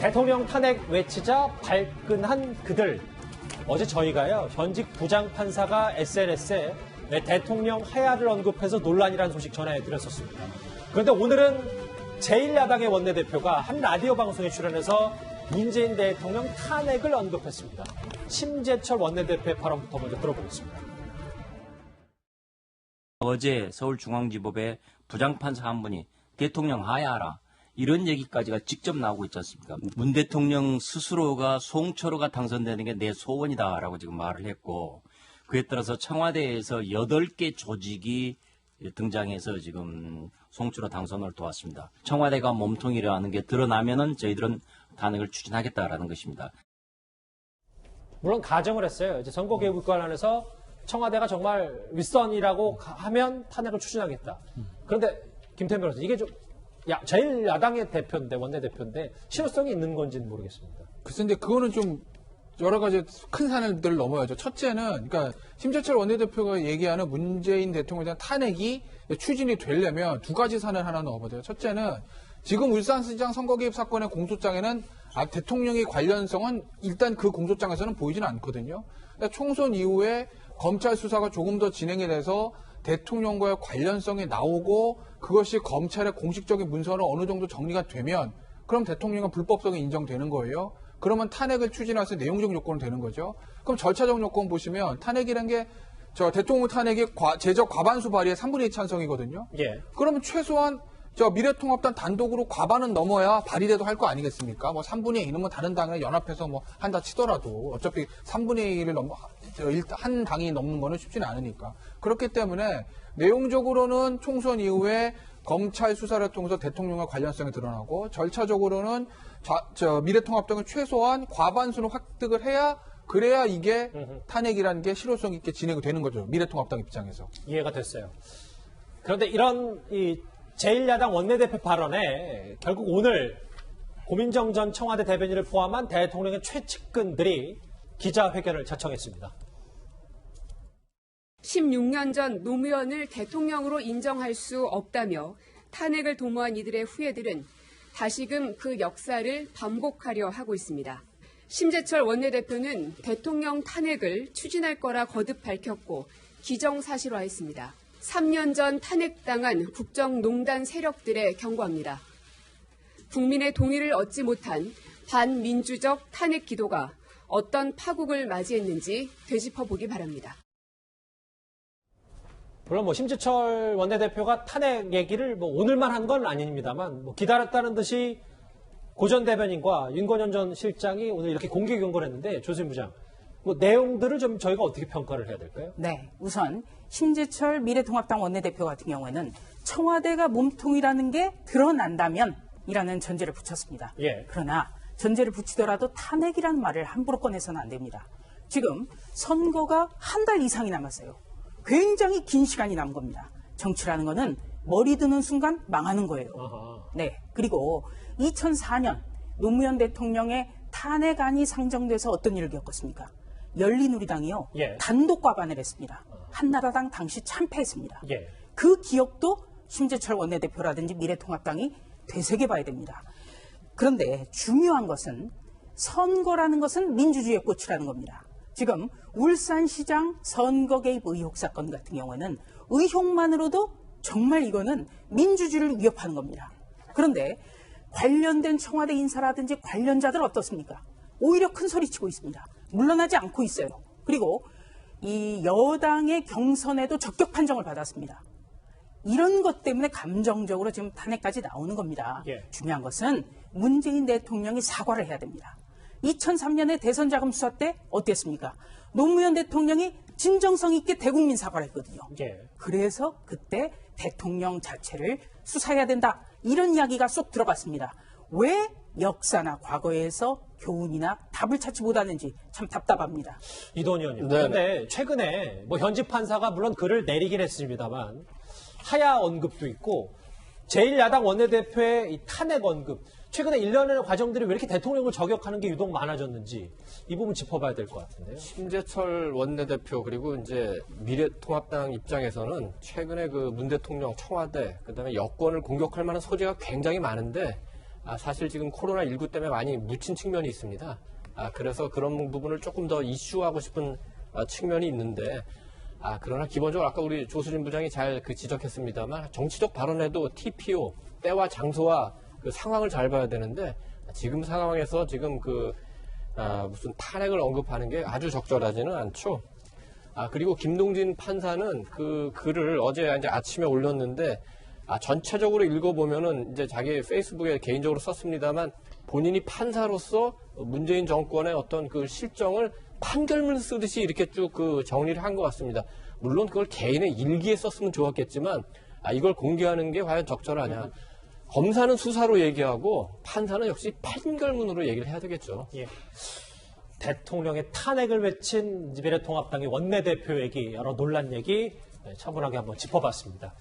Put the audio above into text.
대통령 탄핵 외치자 발끈한 그들. 어제 저희가요, 현직 부장판사가 SNS에 대통령 하야를 언급해서 논란이라는 소식 전해드렸었습니다. 그런데 오늘은 제1야당의 원내대표가 한 라디오 방송에 출연해서 문재인 대통령 탄핵을 언급했습니다. 심재철 원내대표의 발언부터 먼저 들어보겠습니다. 어제 서울중앙지법에 부장판사 한 분이 대통령 하야하라 이런 얘기까지가 직접 나오고 있지 않습니까? 문 대통령 스스로가 송철호가 당선되는 게 내 소원이다라고 지금 말을 했고, 그에 따라서 청와대에서 8개 조직이 등장해서 지금 송철호 당선을 도왔습니다. 청와대가 몸통이라는 게 드러나면은 저희들은 탄핵을 추진하겠다라는 것입니다. 물론 가정을 했어요. 이제 선거개혁 관련해서 청와대가 정말 윗선이라고 하면 탄핵을 추진하겠다. 그런데 김태현 변호사, 이게 좀 제일 야당의 대표인데, 원내대표인데 실효성이 있는 건지는 모르겠습니다. 글쎄, 근데 그거는 좀 여러 가지 큰 산을 넘어야죠. 첫째는, 그러니까 심재철 원내대표가 얘기하는 문재인 대통령에 대한 탄핵이 추진이 되려면 두 가지 산을 하나 넣어봐야 돼요. 첫째는 지금 울산시장 선거 개입 사건의 공소장에는 대통령의 관련성은 일단 그 공소장에서는 보이지는 않거든요. 그러니까 총선 이후에 검찰 수사가 조금 더 진행이 돼서 대통령과의 관련성이 나오고 그것이 검찰의 공식적인 문서로 어느 정도 정리가 되면 그럼 대통령은 불법성이 인정되는 거예요. 그러면 탄핵을 추진해서 내용적 요건은 되는 거죠. 그럼 절차적 요건 보시면 탄핵이라는 게 대통령 탄핵이 제적 과반수 발의의 3분의 2 찬성이거든요. 예. 그러면 최소한 미래통합당 단독으로 과반은 넘어야 발의돼도 할 거 아니겠습니까? 뭐 3분의 2는 뭐 다른 당이랑 연합해서 뭐 한다 치더라도 어차피 3분의 2를 한 당이 넘는 거는 쉽지는 않으니까. 그렇기 때문에 내용적으로는 총선 이후에 검찰 수사를 통해서 대통령과 관련성이 드러나고, 절차적으로는 미래통합당은 최소한 과반수를 획득을 해야, 그래야 이게 탄핵이라는 게 실효성 있게 진행이 되는 거죠. 미래통합당 입장에서. 이해가 됐어요. 그런데 이런 제1야당 원내대표 발언에 결국 오늘 고민정 전 청와대 대변인을 포함한 대통령의 최측근들이 기자회견을 자청했습니다. 16년 전 노무현을 대통령으로 인정할 수 없다며 탄핵을 도모한 이들의 후예들은 다시금 그 역사를 반복하려 하고 있습니다. 심재철 원내대표는 대통령 탄핵을 추진할 거라 거듭 밝혔고 기정사실화했습니다. 3년 전 탄핵당한 국정농단 세력들에 경고합니다. 국민의 동의를 얻지 못한 반민주적 탄핵 기도가 어떤 파국을 맞이했는지 되짚어보기 바랍니다. 물론 심재철 원내대표가 탄핵 얘기를 오늘만 한 건 아닙니다만 기다렸다는 듯이 고 전 대변인과 윤건현 전 실장이 오늘 이렇게 공개 경고를 했는데, 조수진 부장, 내용들을 좀 저희가 어떻게 평가를 해야 될까요? 네, 우선 심재철 미래통합당 원내대표 같은 경우에는 청와대가 몸통이라는 게 드러난다면 이라는 전제를 붙였습니다. 예. 그러나 전제를 붙이더라도 탄핵이라는 말을 함부로 꺼내서는 안 됩니다. 지금 선거가 한 달 이상이 남았어요. 굉장히 긴 시간이 남은 겁니다. 정치라는 거는 머리 드는 순간 망하는 거예요. 아하. 네, 그리고 2004년 노무현 대통령의 탄핵안이 상정돼서 어떤 일을 겪었습니까? 열린우리당이요. 예. 단독 과반을 했습니다. 한나라당 당시 참패했습니다. 예. 그 기억도 심재철 원내대표라든지 미래통합당이 되새겨봐야 됩니다. 그런데 중요한 것은 선거라는 것은 민주주의의 꽃이라는 겁니다. 지금 울산시장 선거 개입 의혹 사건 같은 경우에는 의혹만으로도 정말 이거는 민주주의를 위협하는 겁니다. 그런데 관련된 청와대 인사라든지 관련자들 어떻습니까? 오히려 큰 소리 치고 있습니다. 물러나지 않고 있어요. 그리고 이 여당의 경선에도 적격 판정을 받았습니다. 이런 것 때문에 감정적으로 지금 탄핵까지 나오는 겁니다. 예. 중요한 것은 문재인 대통령이 사과를 해야 됩니다. 2003년에 대선 자금 수사 때 어땠습니까? 노무현 대통령이 진정성 있게 대국민 사과를 했거든요. 예. 그래서 그때 대통령 자체를 수사해야 된다. 이런 이야기가 쏙 들어갔습니다. 왜 역사나 과거에서 교훈이나 답을 찾지 못하는지 참 답답합니다. 이동현 의원님. 네. 그런데 최근에 현직 판사가 물론 글을 내리긴 했습니다만 하야 언급도 있고 제1야당 원내대표의 이 탄핵 언급, 최근에 일련의 과정들이 왜 이렇게 대통령을 저격하는 게 유독 많아졌는지 이 부분 짚어봐야 될 것 같은데요. 심재철 원내대표 그리고 이제 미래통합당 입장에서는 최근에 그 문 대통령 청와대 그다음에 여권을 공격할 만한 소지가 굉장히 많은데 사실 지금 코로나19 때문에 많이 묻힌 측면이 있습니다. 그래서 그런 부분을 조금 더 이슈하고 싶은 측면이 있는데, 그러나 기본적으로 아까 우리 조수진 부장이 잘 지적했습니다만 정치적 발언에도 TPO, 때와 장소와 그 상황을 잘 봐야 되는데 지금 상황에서 지금 무슨 탄핵을 언급하는 게 아주 적절하지는 않죠. 그리고 김동진 판사는 그 글을 어제 이제 아침에 올렸는데 전체적으로 읽어보면은 이제 자기 페이스북에 개인적으로 썼습니다만 본인이 판사로서 문재인 정권의 어떤 그 실정을 판결문 쓰듯이 이렇게 쭉 정리를 한 것 같습니다. 물론 그걸 개인의 일기에 썼으면 좋았겠지만 이걸 공개하는 게 과연 적절하냐. 검사는 수사로 얘기하고 판사는 역시 판결문으로 얘기를 해야 되겠죠. 예. 대통령의 탄핵을 외친 미래통합당의 원내대표 얘기, 여러 논란 얘기 차분하게 한번 짚어봤습니다.